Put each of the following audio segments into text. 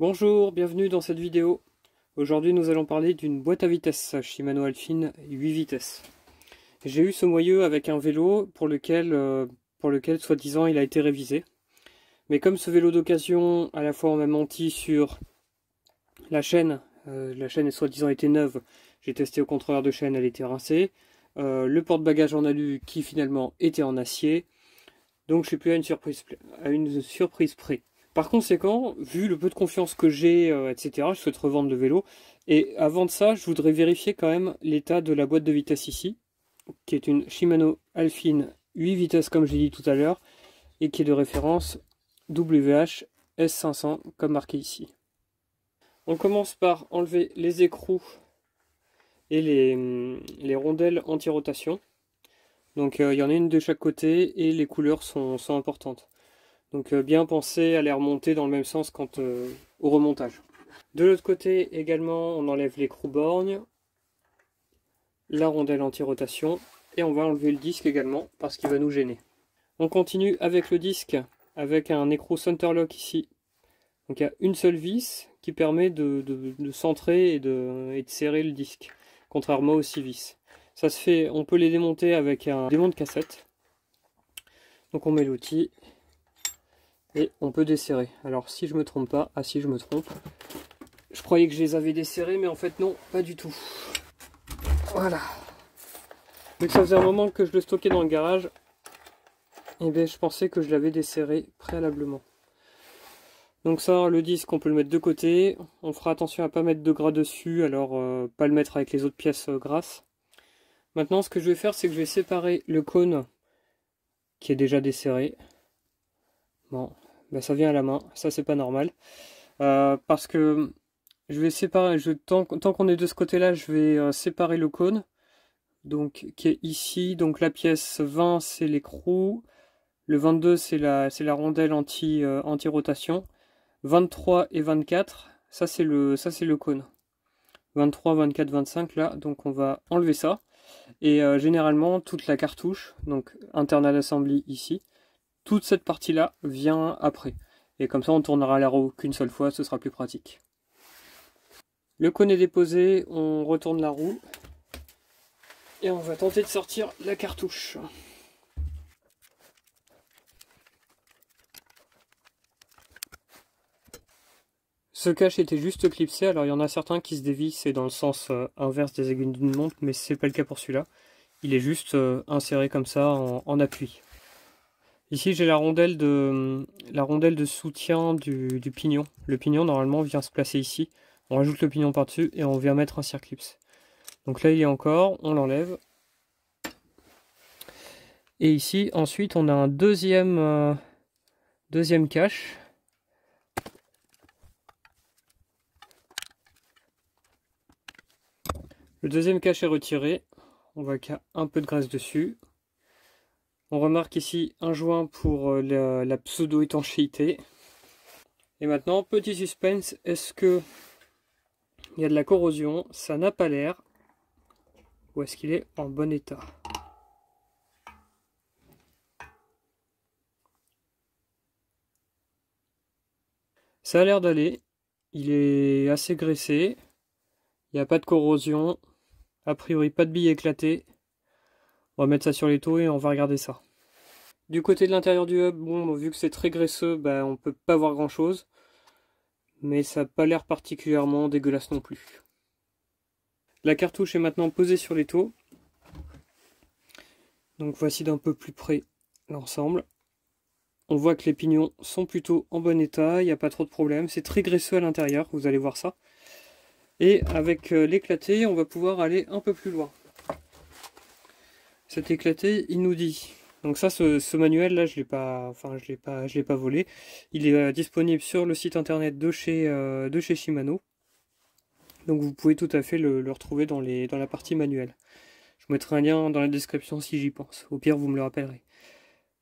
Bonjour, bienvenue dans cette vidéo. Aujourd'hui nous allons parler d'une boîte à vitesse Shimano Alpine 8 vitesses. J'ai eu ce moyeu avec un vélo pour lequel soi-disant il a été révisé. Mais comme ce vélo d'occasion, à la fois on m'a menti sur la chaîne est soi-disant était neuve, j'ai testé au contrôleur de chaîne, elle était rincée. Le porte-bagages en alu qui finalement était en acier. Donc je suis plus à une surprise près. Par conséquent, vu le peu de confiance que j'ai, etc., je souhaite revendre le vélo. Et avant de ça, je voudrais vérifier quand même l'état de la boîte de vitesse ici, qui est une Shimano Alpine 8 vitesses comme j'ai dit tout à l'heure, et qui est de référence WH S500 comme marqué ici. On commence par enlever les écrous et les rondelles anti-rotation. Donc il y en a une de chaque côté et les couleurs sont importantes. Donc bien penser à les remonter dans le même sens au remontage. De l'autre côté également, on enlève l'écrou borgne, la rondelle anti-rotation et on va enlever le disque également parce qu'il va nous gêner. On continue avec le disque avec un écrou Centerlock ici. Donc il y a une seule vis qui permet de centrer et de serrer le disque, contrairement aux 6 vis. Ça se fait, on peut les démonter avec un démonte cassette. Donc on met l'outil. Et on peut desserrer. Alors si je me trompe pas, ah si je me trompe, je croyais que je les avais desserrés, mais en fait non, pas du tout. Voilà. Vu que ça faisait un moment que je le stockais dans le garage, et bien je pensais que je l'avais desserré préalablement. Donc ça, le disque, on peut le mettre de côté. On fera attention à pas mettre de gras dessus, alors pas le mettre avec les autres pièces grasses. Maintenant, ce que je vais faire, c'est que je vais séparer le cône qui est déjà desserré. Bon, ben ça vient à la main, ça c'est pas normal. Parce que je vais séparer, tant qu'on est de ce côté-là, je vais séparer le cône. Donc qui est ici, donc la pièce 20 c'est l'écrou, le 22 c'est la rondelle anti-rotation, 23 et 24, ça c'est le cône. 23, 24, 25 là, donc on va enlever ça. Et généralement toute la cartouche, donc internal assembly ici, toute cette partie-là vient après. Et comme ça, on tournera la roue qu'une seule fois, ce sera plus pratique. Le cône est déposé, on retourne la roue. Et on va tenter de sortir la cartouche. Ce cache était juste clipsé, alors il y en a certains qui se dévissent et dans le sens inverse des aiguilles d'une montre, mais c'est pas le cas pour celui-là. Il est juste inséré comme ça en appui. Ici j'ai la rondelle de soutien du pignon. Le pignon normalement vient se placer ici. On rajoute le pignon par-dessus et on vient mettre un circlips. Donc là il y a encore, on l'enlève. Et ici ensuite on a un deuxième cache. Le deuxième cache est retiré. On voit qu'il y a un peu de graisse dessus. On remarque ici un joint pour la pseudo-étanchéité. Et maintenant, petit suspense, est-ce que il y a de la corrosion? Ça n'a pas l'air. Ou est-ce qu'il est en bon état? Ça a l'air d'aller. Il est assez graissé. Il n'y a pas de corrosion. A priori, pas de billes éclatées. On va mettre ça sur les taux et on va regarder ça. Du côté de l'intérieur du hub, bon, vu que c'est très graisseux, bah, on peut pas voir grand chose. Mais ça n'a pas l'air particulièrement dégueulasse non plus. La cartouche est maintenant posée sur les taux. Donc voici d'un peu plus près l'ensemble. On voit que les pignons sont plutôt en bon état, il n'y a pas trop de problème. C'est très graisseux à l'intérieur, vous allez voir ça. Et avec l'éclaté, on va pouvoir aller un peu plus loin. Cet éclaté, il nous dit... Donc ça, ce manuel là, je l'ai pas volé. Il est disponible sur le site internet de chez Shimano. Donc vous pouvez tout à fait le retrouver dans la partie manuelle. Je vous mettrai un lien dans la description si j'y pense. Au pire, vous me le rappellerez.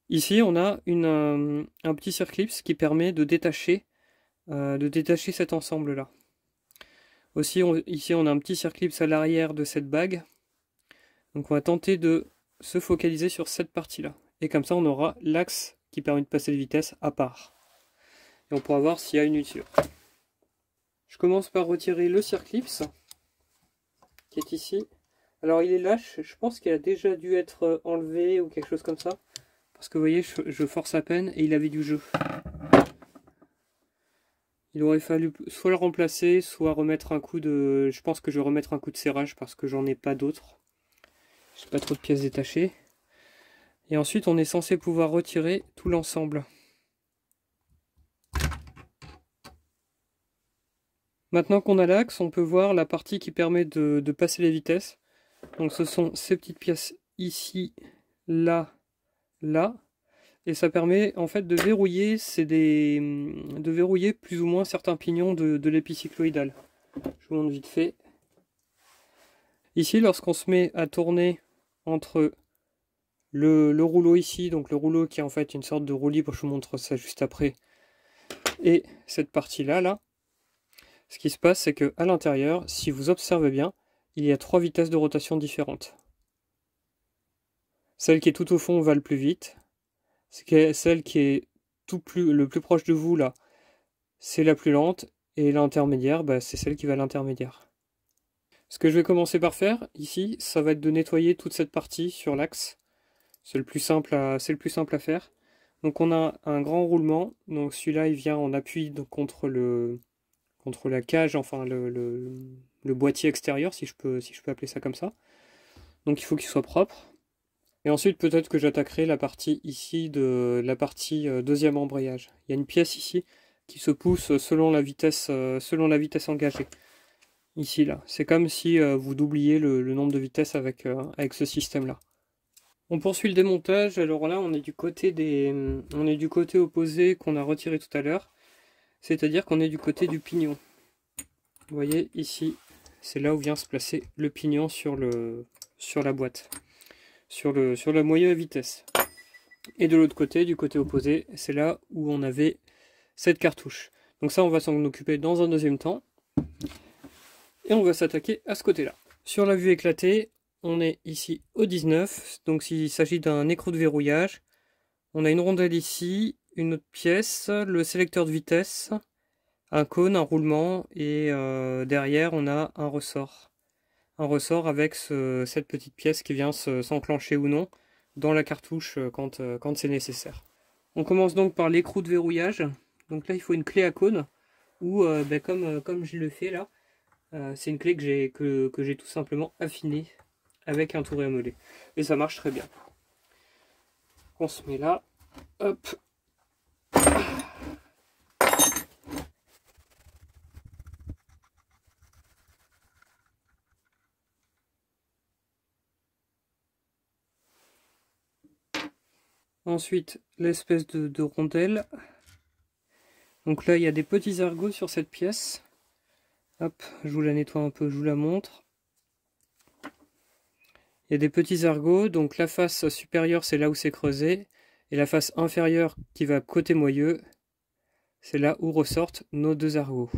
Ici, on a un petit circlips qui permet de détacher cet ensemble là. Aussi, ici, on a un petit circlips à l'arrière de cette bague. Donc on va tenter de se focaliser sur cette partie-là. Et comme ça, on aura l'axe qui permet de passer de vitesse à part. Et on pourra voir s'il y a une usure. Je commence par retirer le circlips qui est ici. Alors il est lâche, je pense qu'il a déjà dû être enlevé ou quelque chose comme ça. Parce que vous voyez, je force à peine et il avait du jeu. Il aurait fallu soit le remplacer, soit remettre un coup de... Je pense que je vais remettre un coup de serrage parce que j'en ai pas d'autres. J'ai pas trop de pièces détachées. Et ensuite on est censé pouvoir retirer tout l'ensemble. Maintenant qu'on a l'axe, on peut voir la partie qui permet de passer les vitesses. Donc ce sont ces petites pièces ici, là, là. Et ça permet en fait de verrouiller, de verrouiller plus ou moins certains pignons de l'épicycloïdal. Je vous montre vite fait. Ici, lorsqu'on se met à tourner entre le rouleau ici, donc le rouleau qui est en fait une sorte de roue libre, je vous montre ça juste après, et cette partie-là, là, ce qui se passe, c'est que à l'intérieur, si vous observez bien, il y a 3 vitesses de rotation différentes. Celle qui est tout au fond va le plus vite. Celle qui est le plus proche de vous, là, c'est la plus lente. Et l'intermédiaire, bah, c'est celle qui va à l'intermédiaire. Ce que je vais commencer par faire, ici, ça va être de nettoyer toute cette partie sur l'axe. C'est le plus simple à faire. Donc on a un grand roulement. Donc celui-là, il vient en appui contre la cage, enfin le boîtier extérieur, si je peux appeler ça comme ça. Donc il faut qu'il soit propre. Et ensuite, peut-être que j'attaquerai la partie ici de la partie deuxième embrayage. Il y a une pièce ici qui se pousse selon la vitesse engagée. Ici, là. C'est comme si vous doubliez le nombre de vitesses avec ce système-là. On poursuit le démontage. Alors là, on est du côté opposé qu'on a retiré tout à l'heure. C'est-à-dire qu'on est du côté du pignon. Vous voyez, ici, c'est là où vient se placer le pignon sur la boîte. Sur le moyeu à vitesse. Et de l'autre côté, du côté opposé, c'est là où on avait cette cartouche. Donc ça, on va s'en occuper dans un deuxième temps. Et on va s'attaquer à ce côté-là. Sur la vue éclatée, on est ici au 19. Donc s'il s'agit d'un écrou de verrouillage, on a une rondelle ici, une autre pièce, le sélecteur de vitesse, un cône, un roulement, et derrière, on a un ressort. Un ressort avec cette petite pièce qui vient s'enclencher ou non dans la cartouche quand c'est nécessaire. On commence donc par l'écrou de verrouillage. Donc là il faut une clé à cône ou comme je le fais là, c'est une clé que j'ai tout simplement affinée avec un tour et un mollet. Et ça marche très bien. On se met là, hop. Ensuite, l'espèce de rondelle. Donc là, il y a des petits ergots sur cette pièce. Hop, je vous la nettoie un peu, je vous la montre. Il y a des petits ergots. Donc la face supérieure, c'est là où c'est creusé. Et la face inférieure, qui va côté moyeu, c'est là où ressortent nos 2 ergots.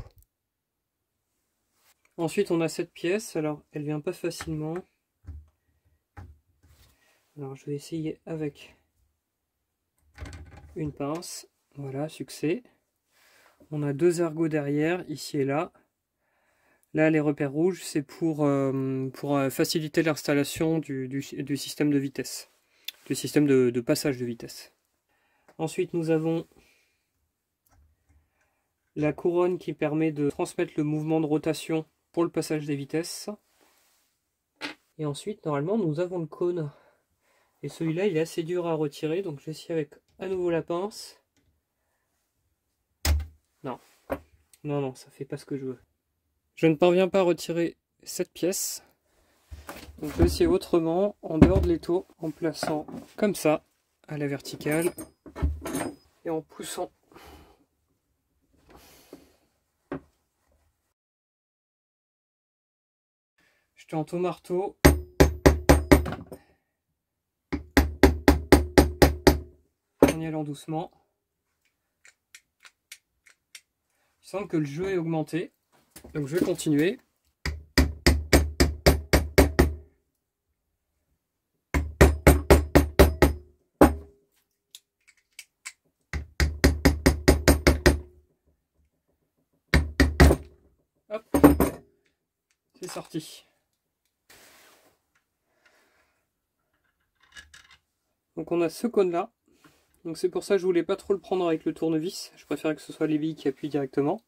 Ensuite, on a cette pièce. Alors, elle vient pas facilement. Alors, je vais essayer avec une pince. Voilà, succès. On a 2 ergots derrière, ici et là. Là, les repères rouges, c'est pour faciliter l'installation du système de vitesse. Du système de passage de vitesse. Ensuite, nous avons la couronne qui permet de transmettre le mouvement de rotation pour le passage des vitesses. Et ensuite, normalement, nous avons le cône. Et celui-là, il est assez dur à retirer, donc j'essaie avec à nouveau la pince. Non. Non, ça fait pas ce que je veux. Je ne parviens pas à retirer cette pièce. Donc je vais essayer autrement, en dehors de l'étau, en plaçant comme ça, à la verticale, et en poussant. Je tente au marteau. En y allant doucement. Je sens que le jeu est augmenté. Donc je vais continuer. Hop, c'est sorti. Donc on a ce cône là. Donc c'est pour ça que je voulais pas trop le prendre avec le tournevis. Je préférais que ce soit les billes qui appuient directement.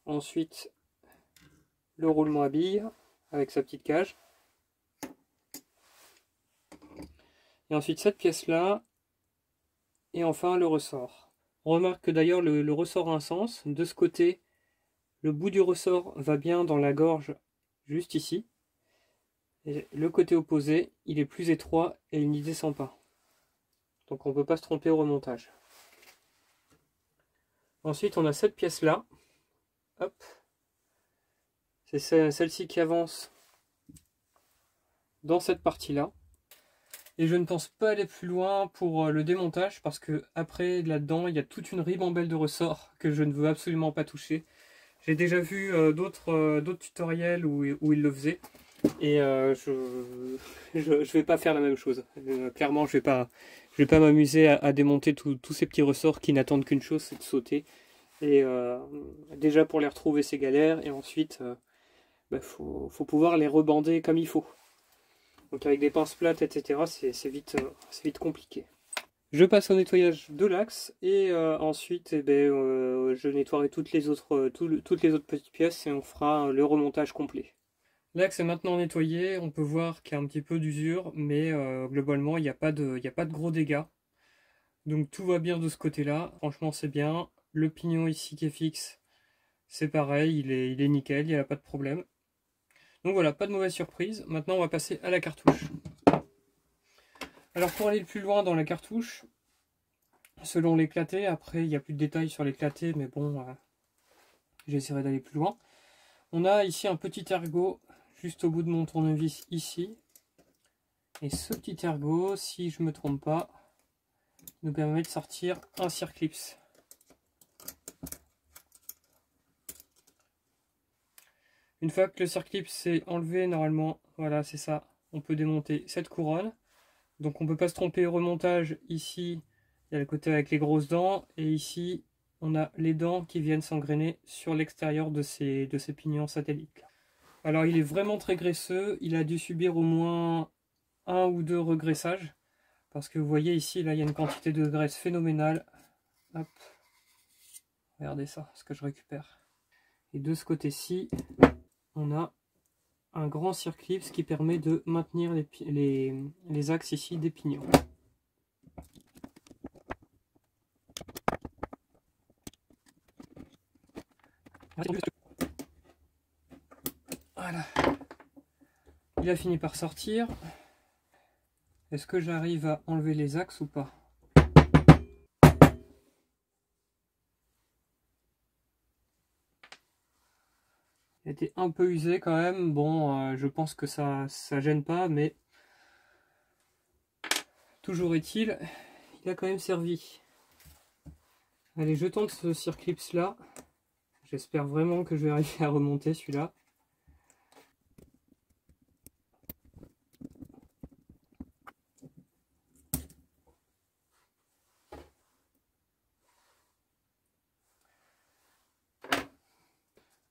Ensuite, le roulement à billes avec sa petite cage. Et ensuite cette pièce là. Et enfin le ressort. On remarque que d'ailleurs le ressort a un sens. De ce côté, le bout du ressort va bien dans la gorge, juste ici. Et le côté opposé, il est plus étroit et il n'y descend pas. Donc on ne peut pas se tromper au remontage. Ensuite, on a cette pièce-là. Hop. C'est celle-ci qui avance dans cette partie-là. Et je ne pense pas aller plus loin pour le démontage parce que après, là-dedans, il y a toute une ribambelle de ressorts que je ne veux absolument pas toucher. J'ai déjà vu d'autres tutoriels où ils le faisaient. Et je vais pas faire la même chose. Clairement, je vais pas m'amuser à démonter tous ces petits ressorts qui n'attendent qu'une chose, c'est de sauter. Et déjà pour les retrouver, c'est galère. Et ensuite, faut pouvoir les rebander comme il faut. Donc avec des pinces plates, etc., c'est vite compliqué. Je passe au nettoyage de l'axe et ensuite, je nettoierai toutes les autres petites pièces et on fera le remontage complet. L'axe est maintenant nettoyé, on peut voir qu'il y a un petit peu d'usure, mais globalement il n'y a pas de gros dégâts. Donc tout va bien de ce côté-là, franchement c'est bien. Le pignon ici qui est fixe, c'est pareil, il est nickel, il n'y a pas de problème. Donc voilà, pas de mauvaise surprise. Maintenant on va passer à la cartouche. Alors pour aller le plus loin dans la cartouche, selon l'éclaté, après il n'y a plus de détails sur l'éclaté, mais bon, j'essaierai d'aller plus loin. On a ici un petit ergot juste au bout de mon tournevis ici. Et ce petit ergot, si je ne me trompe pas, nous permet de sortir un circlips. Une fois que le circlips est enlevé, normalement, voilà, c'est ça, on peut démonter cette couronne. Donc on ne peut pas se tromper au remontage. Ici, il y a le côté avec les grosses dents. Et ici, on a les dents qui viennent s'engrainer sur l'extérieur de ces pignons satellites. Alors il est vraiment très graisseux. Il a dû subir au moins 1 ou 2 regraissages. Parce que vous voyez ici, là, il y a une quantité de graisse phénoménale. Hop. Regardez ça, ce que je récupère. Et de ce côté-ci, on a un grand circlips qui permet de maintenir les axes ici des pignons. Voilà. Il a fini par sortir. Est-ce que j'arrive à enlever les axes ou pas? Il était un peu usé quand même. Bon, je pense que ça gêne pas, mais toujours est-il, il a quand même servi. Allez, je tente ce circlips là. J'espère vraiment que je vais arriver à remonter celui-là.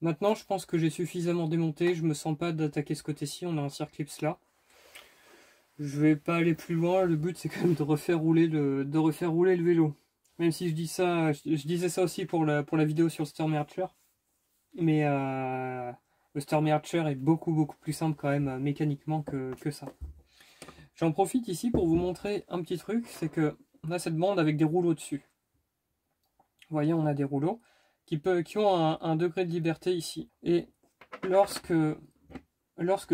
Maintenant, je pense que j'ai suffisamment démonté. Je me sens pas d'attaquer ce côté-ci. On a un circlips là. Je vais pas aller plus loin. Le but, c'est quand même de refaire rouler le vélo. Même si je dis ça, je disais ça aussi pour la vidéo sur Stormy Archer. Mais le Stormy Archer est beaucoup plus simple quand même mécaniquement que ça. J'en profite ici pour vous montrer un petit truc. C'est que on a cette bande avec des rouleaux dessus. Vous voyez, on a des rouleaux qui ont un degré de liberté ici. Et lorsque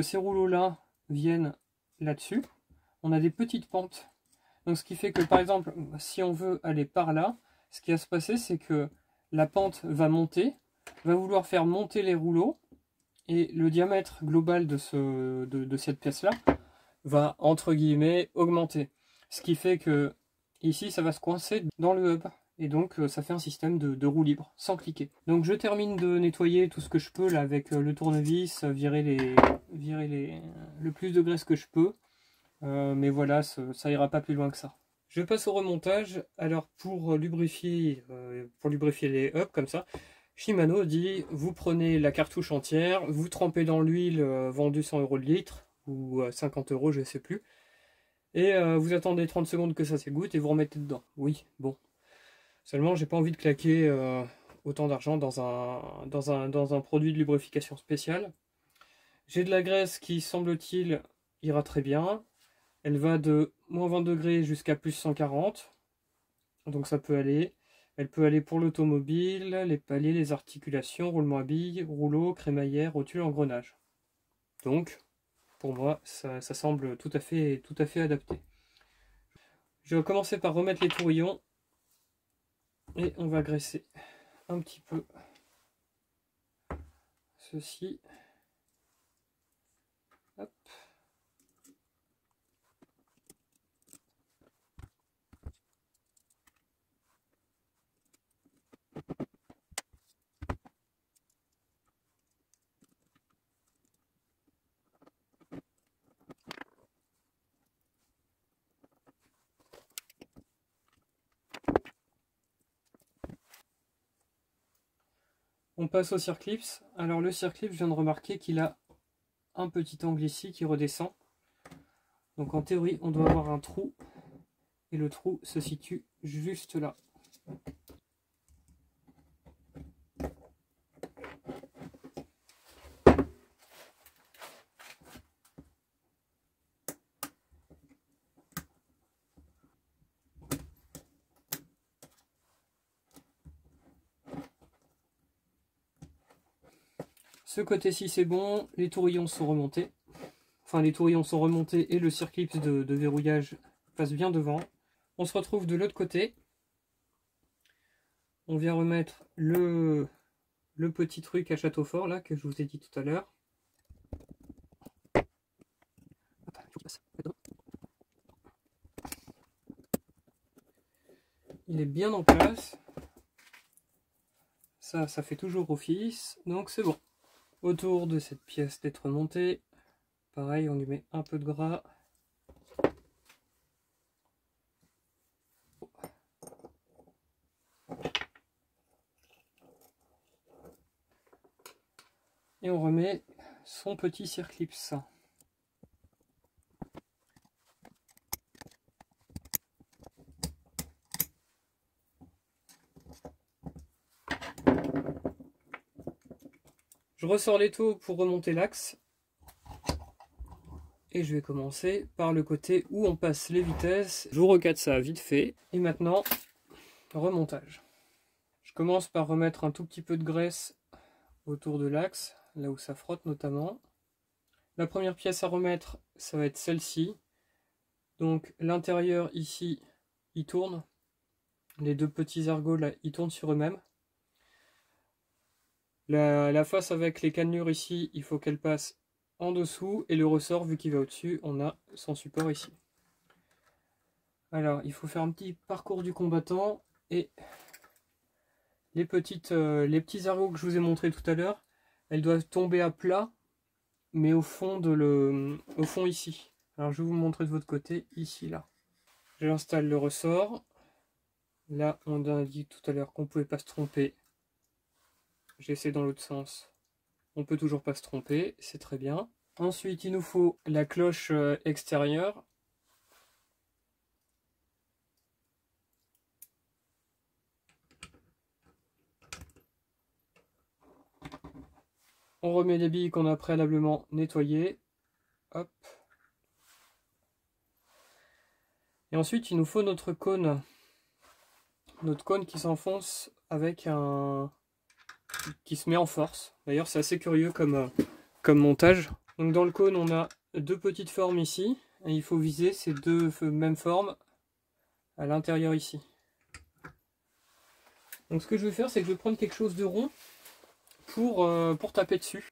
ces rouleaux-là viennent là-dessus, on a des petites pentes. Donc ce qui fait que par exemple, si on veut aller par là, ce qui va se passer, c'est que la pente va monter, va vouloir faire monter les rouleaux, et le diamètre global de cette pièce-là va, entre guillemets, augmenter. Ce qui fait que ici, ça va se coincer dans le hub. Et donc ça fait un système de roue libre, sans cliquer. Donc je termine de nettoyer tout ce que je peux là avec le tournevis, virer le plus de graisse que je peux. Mais voilà, ça ira pas plus loin que ça. Je passe au remontage. Alors pour lubrifier les hubs comme ça, Shimano dit, vous prenez la cartouche entière, vous trempez dans l'huile vendue 100 € le litre, ou 50 €, je ne sais plus, et vous attendez 30 secondes que ça s'égoutte et vous remettez dedans. Oui, bon. Seulement, j'ai pas envie de claquer autant d'argent dans un produit de lubrification spécial. J'ai de la graisse qui, semble-t-il, ira très bien. Elle va de moins 20 degrés jusqu'à plus 140. Donc ça peut aller. Elle peut aller pour l'automobile, les paliers, les articulations, roulement à billes, rouleau, crémaillère, rotule, engrenage. Donc, pour moi, ça semble tout à fait adapté. Je vais commencer par remettre les tourillons. Et on va graisser un petit peu ceci. Hop. On passe au circlips. Alors le circlips, je viens de remarquer qu'il a un petit angle ici qui redescend. Donc en théorie, on doit avoir un trou. Et le trou se situe juste là. Ce côté-ci c'est bon, les tourillons sont remontés. Enfin les tourillons sont remontés et le circlips de verrouillage passe bien devant. On se retrouve de l'autre côté. On vient remettre le petit truc à château fort là que je vous ai dit tout à l'heure. Il est bien en place. Ça fait toujours office. Donc c'est bon. Autour de cette pièce d'être montée, pareil, on lui met un peu de gras. Et on remet son petit circlips. Je ressors l'étau pour remonter l'axe. Et je vais commencer par le côté où on passe les vitesses. Je vous recadre ça vite fait. Et maintenant, remontage. Je commence par remettre un tout petit peu de graisse autour de l'axe, là où ça frotte notamment. La première pièce à remettre, ça va être celle-ci. Donc l'intérieur ici, il tourne. Les deux petits ergots là, ils tournent sur eux-mêmes. La face avec les cannelures ici, il faut qu'elle passe en dessous. Et le ressort, vu qu'il va au-dessus, on a son support ici. Alors, il faut faire un petit parcours du combattant. Et les petits ergots que je vous ai montré tout à l'heure, elles doivent tomber à plat, mais au fond ici. Alors, je vais vous montrer de votre côté, ici, là. J'installe le ressort. Là, on a dit tout à l'heure qu'on ne pouvait pas se tromper. J'essaie dans l'autre sens. On peut toujours pas se tromper, c'est très bien. Ensuite, il nous faut la cloche extérieure. On remet les billes qu'on a préalablement nettoyées. Hop. Et ensuite, il nous faut notre cône. Notre cône qui s'enfonce avec qui se met en force. D'ailleurs, c'est assez curieux comme montage. Donc dans le cône, on a deux petites formes ici. Et il faut viser ces deux mêmes formes à l'intérieur ici. Donc ce que je vais faire, c'est que je vais prendre quelque chose de rond pour taper dessus.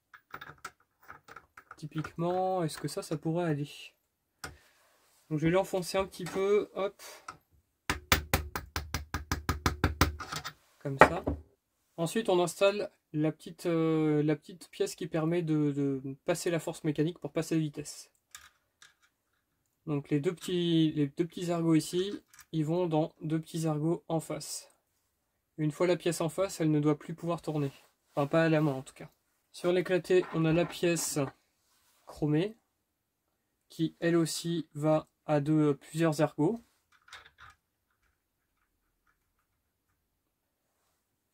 Typiquement, est-ce que ça pourrait aller? Donc je vais l'enfoncer un petit peu, hop. Comme ça. Ensuite, on installe la petite pièce qui permet de passer la force mécanique pour passer la vitesse. Donc les deux petits ergots ici, ils vont dans deux petits ergots en face. Une fois la pièce en face, elle ne doit plus pouvoir tourner. Enfin, pas à la main en tout cas. Sur l'éclaté, on a la pièce chromée qui elle aussi va à plusieurs ergots.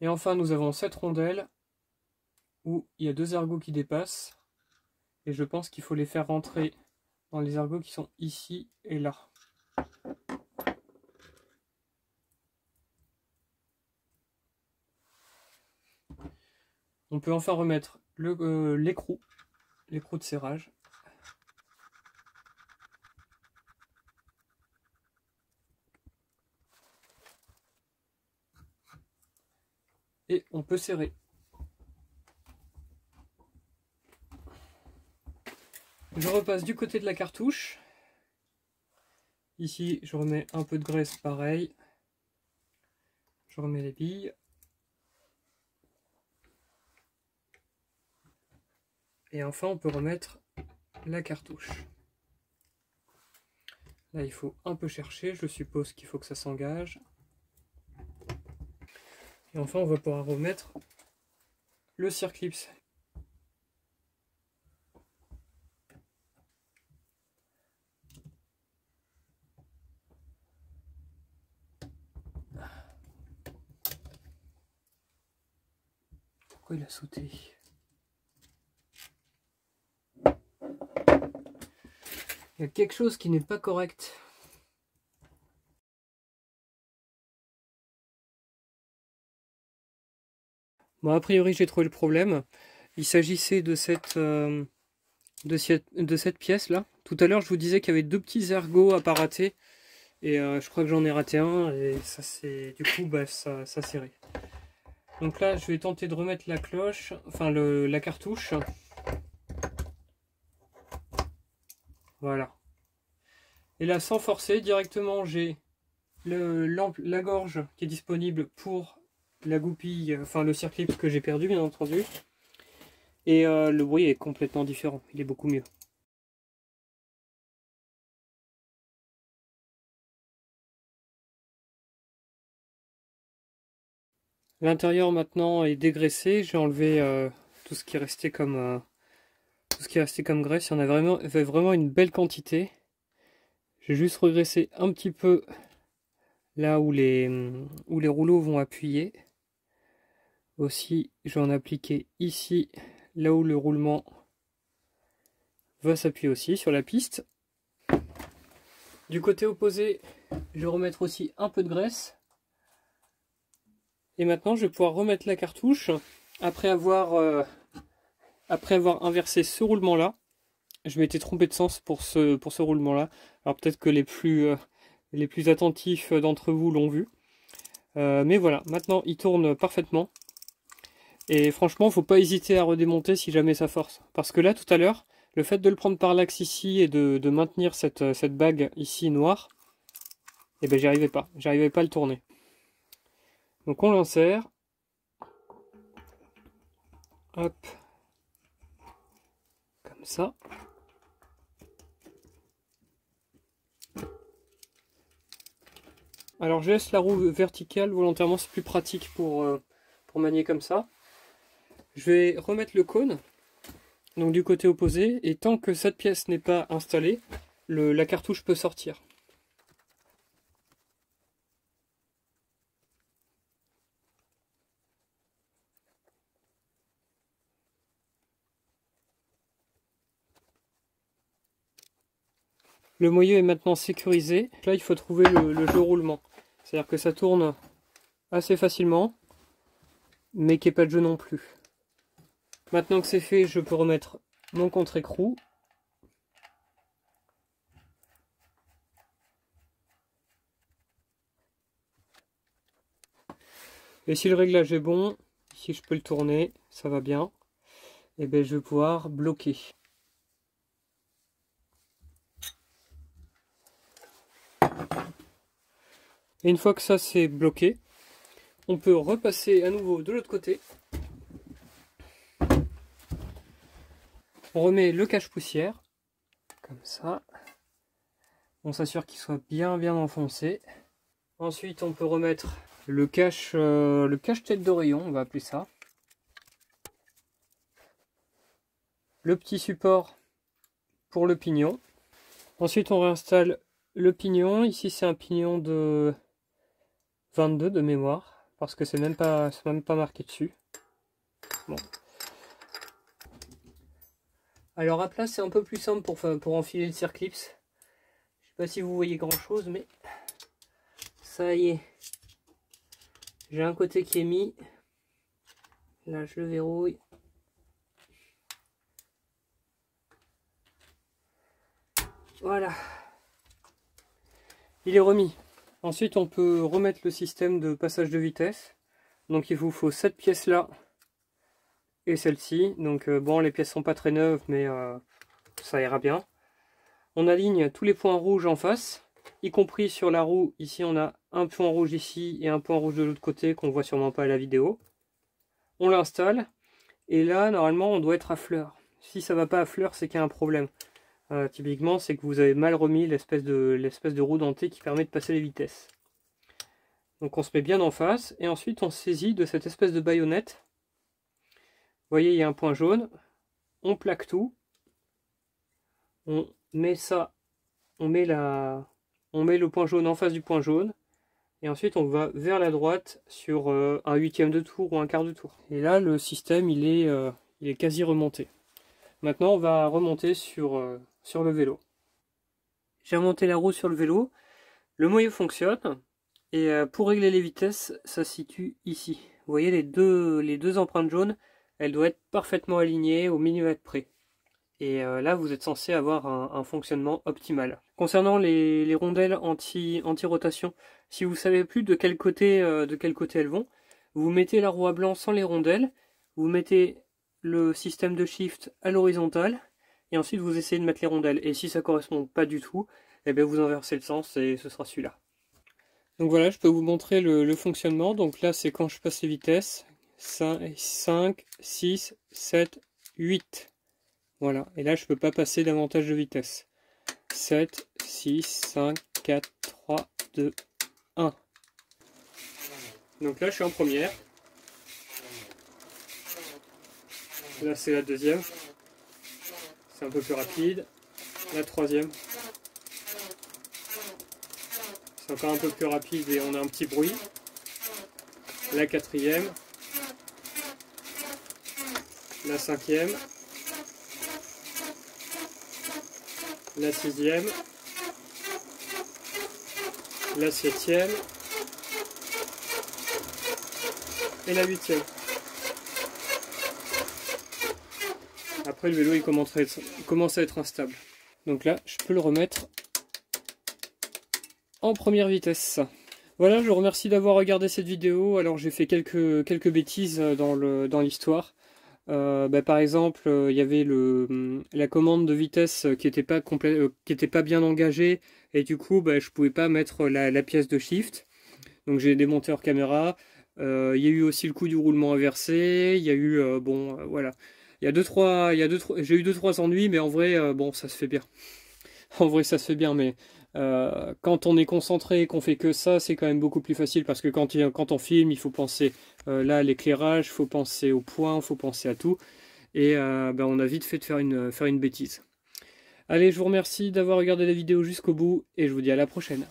Et enfin, nous avons cette rondelle où il y a 2 ergots qui dépassent. Et je pense qu'il faut les faire rentrer dans les ergots qui sont ici et là. On peut enfin remettre l'écrou de serrage. Et on peut serrer. Je repasse du côté de la cartouche. Ici, je remets un peu de graisse, pareil. Je remets les billes. Et enfin, on peut remettre la cartouche. Là, il faut un peu chercher. Je suppose qu'il faut que ça s'engage. Et enfin, on va pouvoir remettre le circlips. Pourquoi il a sauté? Il y a quelque chose qui n'est pas correct. Bon, a priori, j'ai trouvé le problème. Il s'agissait de cette pièce là. Tout à l'heure, je vous disais qu'il y avait 2 petits ergots à pas rater. Et je crois que j'en ai raté un. Et ça, c'est du coup, bah, ça serrait. Donc là, je vais tenter de remettre la cloche, enfin la cartouche. Voilà. Et là, sans forcer, directement, j'ai la gorge qui est disponible pour la goupille, enfin le circlips que j'ai perdu, bien entendu. Et le bruit est complètement différent, il est beaucoup mieux. L'intérieur maintenant est dégraissé, j'ai enlevé tout ce qui restait comme graisse. Il y en avait vraiment une belle quantité. J'ai juste regraissé un petit peu là où les rouleaux vont appuyer. Aussi, j'en ai appliqué ici, là où le roulement va s'appuyer aussi sur la piste. Du côté opposé, je vais remettre aussi un peu de graisse. Et maintenant, je vais pouvoir remettre la cartouche après avoir inversé ce roulement-là. Je m'étais trompé de sens pour ce roulement-là. Alors peut-être que les plus attentifs d'entre vous l'ont vu. Mais voilà, maintenant il tourne parfaitement. Et franchement, faut pas hésiter à redémonter si jamais ça force. Parce que là, tout à l'heure, le fait de le prendre par l'axe ici et de maintenir cette bague ici noire, eh ben j'y arrivais pas. J'arrivais pas à le tourner. Donc on l'insère. Hop. Comme ça. Alors je laisse la roue verticale volontairement, c'est plus pratique pour manier comme ça. Je vais remettre le cône, donc du côté opposé, et tant que cette pièce n'est pas installée, la cartouche peut sortir. Le moyeu est maintenant sécurisé. Là, il faut trouver le jeu roulement. C'est-à-dire que ça tourne assez facilement, mais qu'il n'y ait pas de jeu non plus. Maintenant que c'est fait, je peux remettre mon contre-écrou. Et si le réglage est bon, si je peux le tourner, ça va bien, et bien je vais pouvoir bloquer. Et une fois que ça c'est bloqué, on peut repasser à nouveau de l'autre côté. On remet le cache-poussière, comme ça. On s'assure qu'il soit bien enfoncé. Ensuite, on peut remettre le cache tête d'oreillon, on va appeler ça. Le petit support pour le pignon. Ensuite on réinstalle le pignon. Ici c'est un pignon de 22 de mémoire, parce que c'est même pas marqué dessus. Bon. Alors à plat c'est un peu plus simple pour enfiler le circlips. Je sais pas si vous voyez grand chose, mais ça y est. J'ai un côté qui est mis. Là je le verrouille. Voilà. Il est remis. Ensuite on peut remettre le système de passage de vitesse. Donc il vous faut cette pièce là et celle-ci. Donc bon, les pièces sont pas très neuves, mais ça ira bien. On aligne tous les points rouges en face, y compris sur la roue. Ici on a un point rouge ici et un point rouge de l'autre côté qu'on voit sûrement pas à la vidéo. On l'installe et là normalement on doit être à fleur. Si ça va pas à fleur, c'est qu'il y a un problème. Typiquement c'est que vous avez mal remis l'espèce de roue dentée qui permet de passer les vitesses. Donc on se met bien en face et ensuite on saisit de cette espèce de baïonnette. Vous voyez, il y a un point jaune. On plaque tout. On met ça, on met le point jaune en face du point jaune. Et ensuite on va vers la droite sur un huitième de tour ou un quart de tour. Et là le système il est quasi remonté. Maintenant on va remonter sur le vélo. J'ai remonté la roue sur le vélo. Le moyeu fonctionne. Et pour régler les vitesses, ça se situe ici. Vous voyez les deux empreintes jaunes, elles doivent être parfaitement alignées au millimètre près. Et là, vous êtes censé avoir un fonctionnement optimal. Concernant les rondelles anti-rotation, si vous ne savez plus de quel côté elles vont, vous mettez la roue à blanc sans les rondelles, vous mettez le système de shift à l'horizontale, et ensuite vous essayez de mettre les rondelles. Et si ça ne correspond pas du tout, eh bien vous inversez le sens et ce sera celui-là. Donc voilà, je peux vous montrer le fonctionnement. Donc là, c'est quand je passe les vitesses. 5, 6, 7, 8. Voilà. Et là, je ne peux pas passer davantage de vitesse. 7, 6, 5, 4, 3, 2, 1. Donc là, je suis en première. Là, c'est la deuxième. C'est un peu plus rapide. La troisième. C'est encore un peu plus rapide et on a un petit bruit. La quatrième. La cinquième. La sixième. La septième. Et la huitième. Après le vélo il commence à être instable. Donc là je peux le remettre en première vitesse. Voilà, je vous remercie d'avoir regardé cette vidéo. Alors j'ai fait quelques bêtises dans l'histoire. Par exemple, il y avait la commande de vitesse qui n'était pas bien engagée et du coup je pouvais pas mettre la pièce de shift. Donc j'ai démonté hors caméra. Il y a eu aussi le coup du roulement inversé. Il y a eu voilà. J'ai eu 2-3 ennuis, mais en vrai bon ça se fait bien. En vrai ça se fait bien, mais quand on est concentré et qu'on fait que ça, c'est quand même beaucoup plus facile parce que quand on filme, il faut penser là à l'éclairage, il faut penser au point, il faut penser à tout. Et on a vite fait de faire une bêtise. Allez, je vous remercie d'avoir regardé la vidéo jusqu'au bout et je vous dis à la prochaine.